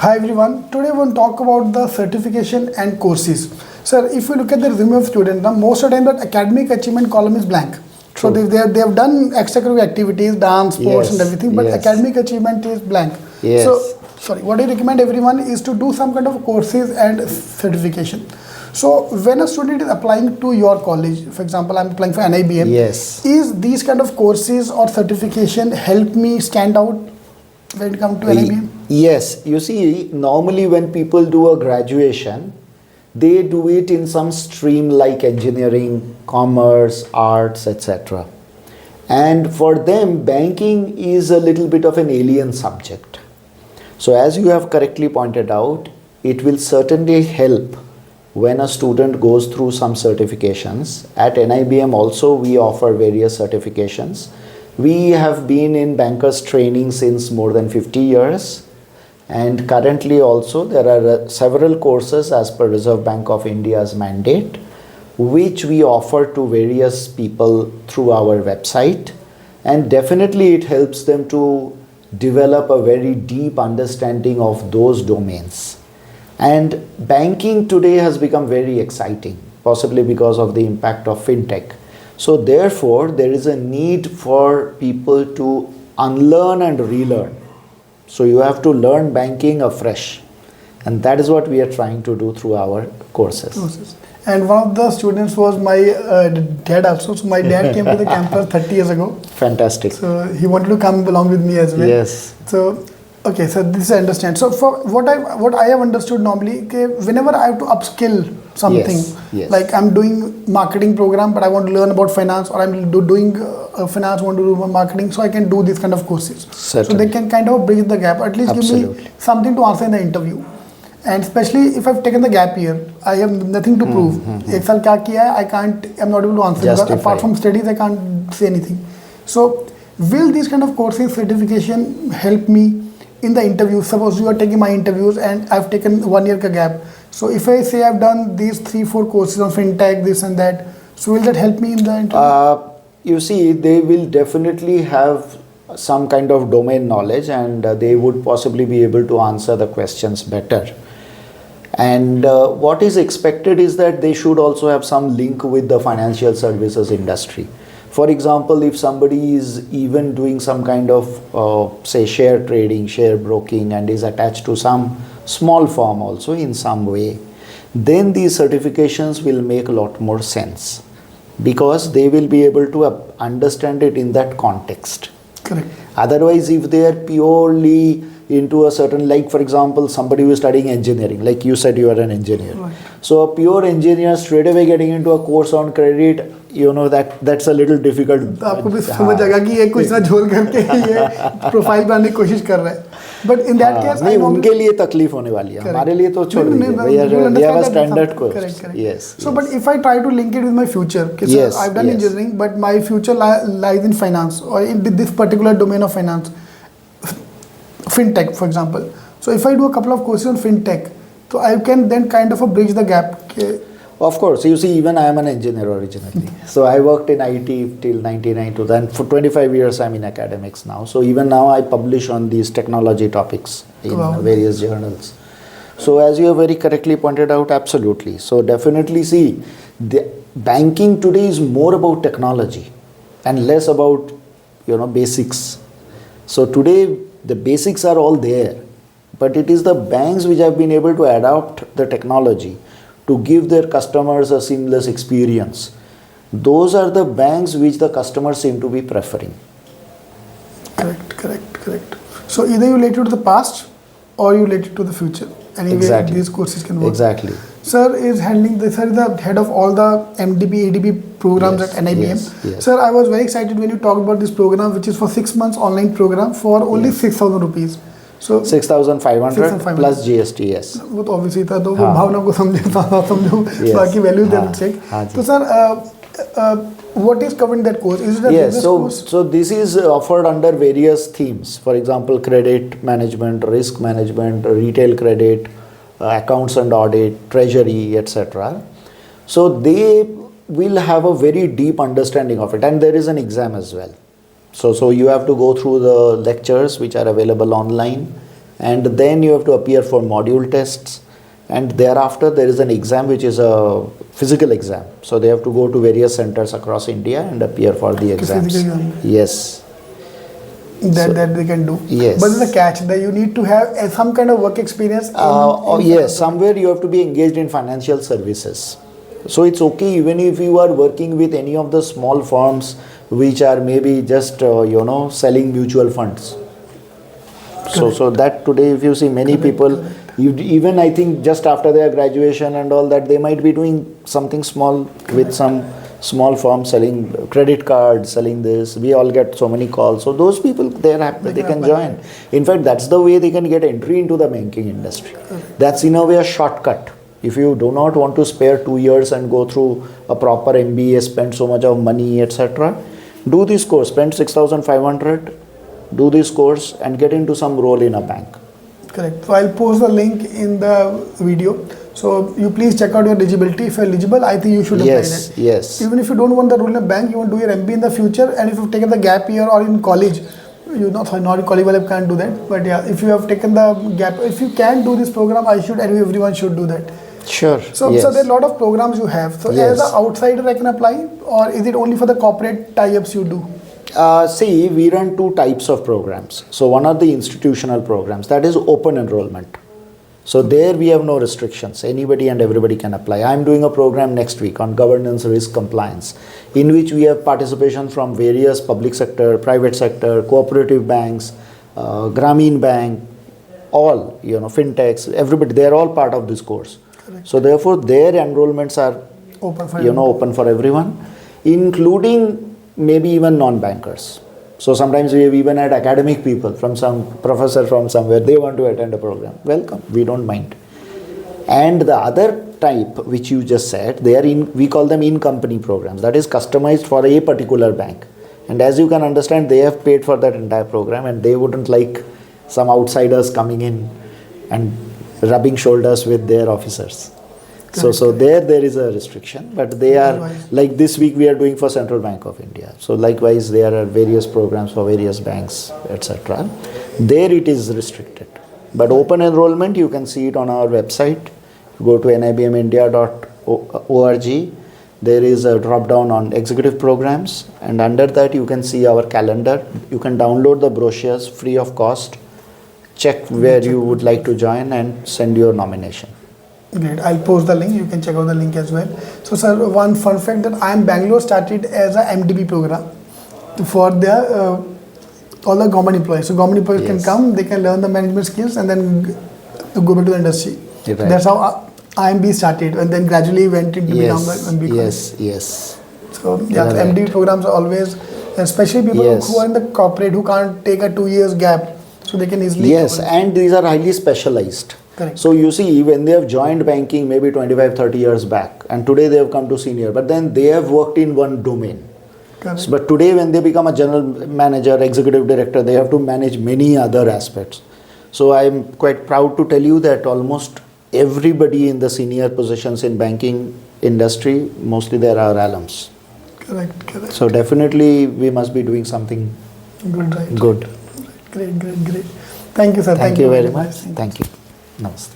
Hi everyone. Today we will talk about the certification and courses. Sir, if you look at the resume of student, now most of the time that academic achievement column is blank. So True. they have done extracurricular activities, dance, sports and Yes, everything, but yes. academic achievement is blank. Yes. So, sorry, what I recommend everyone is to do some kind of courses and certification. So when a student is applying to your college, for example, I'm applying for NIBM, Yes. is these kind of courses or certification help me stand out when it comes to NIBM? Yes. You see, normally when people do a graduation, they do it in some stream like engineering, commerce, arts, etc. And for them, banking is a little bit of an alien subject. So as you have correctly pointed out, it will certainly help when a student goes through some certifications. At NIBM also we offer various certifications. We have been in bankers training since more than 50 years, and currently also there are several courses as per Reserve Bank of India's mandate, which we offer to various people through our website, and definitely it helps them to develop a very deep understanding of those domains. And banking today has become very exciting, possibly because of the impact of fintech. So therefore, there is a need for people to unlearn and relearn. So you have to learn banking afresh. And that is what we are trying to do through our courses. And one of the students was my dad also. So my dad came to the campus 30 years ago. Fantastic. So he wanted to come along with me as well. Yes. So okay, so this I understand. So for what I have understood normally, okay, whenever I have to upskill something, Yes. like I'm doing marketing program, but I want to learn about finance, or I'm doing finance, want to do marketing, so I can do these kind of courses. Certainly. So they can kind of bridge the gap, at least give Absolutely. me something to answer in the interview. And especially if I've taken the gap year, I have nothing to prove. एक साल क्या किया है, I'm not able to answer. Justify. Apart from studies, I can't say anything. So will these kind of courses, certification help me in the interview? Suppose you are taking my interviews and I've taken 1 year ka gap. So if I say I've done these 3-4 courses on fintech, this and that, so will that help me in the interview? You see, they will definitely have some kind of domain knowledge, and they would possibly be able to answer the questions better. And what is expected is that they should also have some link with the financial services industry. For example, if somebody is even doing some kind of say share trading, share broking, and is attached to some small firm also in some way, then these certifications will make a lot more sense, because they will be able to understand it in that context. Correct. Otherwise, if they are purely into a certain, like for example, somebody who is studying engineering, like you said, you are an engineer. Right. So a pure engineer straight away getting into a course on credit, you know, that's a little difficult. आपको भी समझ आएगा कि ये कुछ ना झोल करके ये प्रोफाइल बनाने की कोशिश कर रहा है. But in that case, नहीं, उनके लिए तकलीफ होने वाली है, हमारे लिए तो छोड़ दीजिए. We have a standard course. Correct. Yes. So, but if I try to link it with my future, because Yes, I've done yes. engineering, but my future lies in finance, or in this particular domain of finance, fintech, for example. So, if I do a couple of courses on fintech, so I can then kind of bridge the gap. Of course, you see, even I am an engineer originally. So I worked in IT till 1992, and for 25 years I'm in academics now. So even now I publish on these technology topics in various journals. So as you have very correctly pointed out, absolutely. So definitely see, the banking today is more about technology and less about, you know, basics. So today the basics are all there, but it is the banks which have been able to adopt the technology to give their customers a seamless experience. Those are the banks which the customers seem to be preferring. Correct. So either you relate it to the past or you relate it to the future. Anyway, Exactly. these courses can work. Exactly. Sir is handling the, sir is the head of all the MDB, ADB programs Yes, at NIBM. yes. Sir, I was very excited when you talked about this program, which is for 6 months online program for only 6,000 rupees. So 6,500 plus GST, yes. वो तो obviously था, तो वो भावना को समझो बाकी value दे check. तो sir, what is covered in that course? Is it a business course? So this is offered under various themes. For example, credit management, risk management, retail credit, accounts and audit, treasury, etc. So they will have a very deep understanding of it, and there is an exam as well. So you have to go through the lectures which are available online, and then you have to appear for module tests, and thereafter there is an exam which is a physical exam. So they have to go to various centers across India and appear for the exams. Physical exam. Yes. That they can do. Yes. But there's a catch that you need to have some kind of work experience. Yes, somewhere you have to be engaged in financial services. So it's okay even if you are working with any of the small firms which are maybe just selling mutual funds. So that today, if you see many people, even I think just after their graduation and all that, they might be doing something small with some small firm selling credit cards, selling this. We all get so many calls. So those people, they're happy, they can join. In fact, that's the way they can get entry into the banking industry. That's in a way a shortcut. If you do not want to spare 2 years and go through a proper MBA, spend so much of money, etc., do this course, spend 6,500, do this course and get into some role in a bank. Correct. So I'll post the link in the video. So you please check out your eligibility. If you're eligible, I think you should apply that. Yes. Even if you don't want the role in a bank, you want to do your MBA in the future, and if you've taken the gap year or in college, not in college, well, you can't do that. But yeah, if you have taken the gap, if you can do this program, everyone should do that. Sure. So there are a lot of programs you have. So as an outsider, I can apply, or is it only for the corporate tie-ups you do? See, we run 2 types of programs. So one are the institutional programs, that is open enrollment. So there we have no restrictions. Anybody and everybody can apply. I am doing a program next week on governance, risk, compliance, in which we have participation from various public sector, private sector, cooperative banks, Grameen Bank, all, fintechs, everybody, they are all part of this course. Correct. So therefore their enrollments are open for everyone, including maybe even non-bankers. So sometimes we have even had academic people from some professor from somewhere, they want to attend a program. Welcome, we don't mind. And the other type which you just said, we call them in-company programs. That is customized for a particular bank. And as you can understand, they have paid for that entire program and they wouldn't like some outsiders coming in and rubbing shoulders with their officers. So there is a restriction, but they are, like this week we are doing for Central Bank of India. So likewise there are various programs for various banks, etc. There it is restricted. But open enrollment, you can see it on our website. Go to nibmindia.org. There is a drop down on executive programs, and under that you can see our calendar. You can download the brochures free of cost, check where you would like to join and send your nomination. Great. I'll post the link. You can check out the link as well. So, sir, one fun fact that Bangalore started as a MDB program for the all the government employees. So, government employees can come, they can learn the management skills, and then go back to the industry. Right. That's how IMB started, and then gradually went into become MB. Yes. So, MDB programs are always, especially people who are in the corporate who can't take a 2 years gap, so they can easily. Yes, and these are highly specialized. Correct. So you see, when they have joined banking maybe 25-30 years back, and today they have come to senior, but then they have worked in one domain. So, but today when they become a general manager, executive director, they have to manage many other aspects. So I am quite proud to tell you that almost everybody in the senior positions in banking industry, mostly there are alums. Correct. So definitely we must be doing something good. Great. Thank you, sir. Thank you very much. Thank you. Namaste.